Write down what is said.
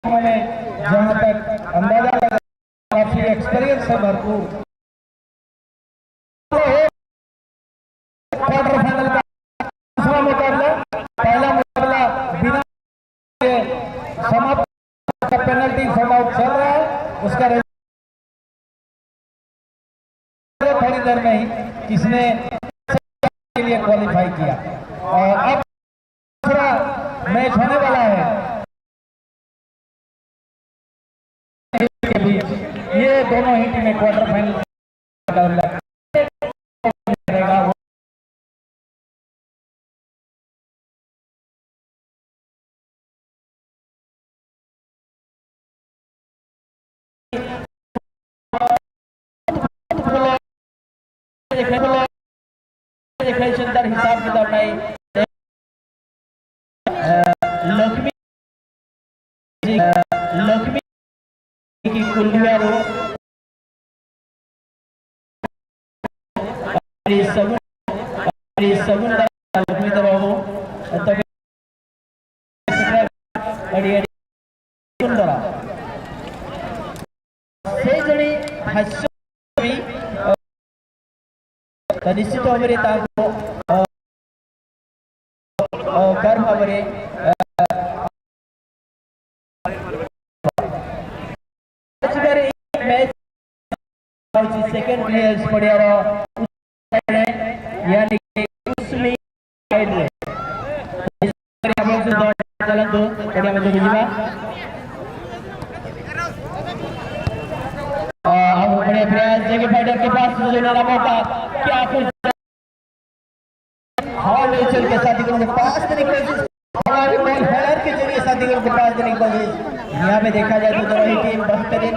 में जहां तक अंदाजा लगा काफी एक्सपीरियंस है भरपूर। क्वार्टर फाइनल का दूसरा मुकाबला, पहला मुकाबला बिना समाप्त का पेनल्टी शॉट आउट चल रहा है, उसका थोड़ी देर में ही किसने के लिए क्वालिफाई किया। और अब दूसरा मैच होने वाला है के बीच। ये दोनों ही टीमें क्वार्टर फाइनल हिसाब किताब नहीं। लक्ष्मी की कुल्लिया रो सगुन लक्ष्मी दबाव सुंदरा से जणी हास्य निश्चित भाव में कर भाव सेकेंड प्लेयर्स पड़ियार यानी चलतु पड़िया में बुझा बड़े प्रयास जगह फाइटर के पास मौका क्या कुछ नेचर के साथ पास देने की कोशिश के जरिए साथी के पास देने की कोशिश। यहाँ पे देखा जाए तो दोनों ही टीम बेहतरीन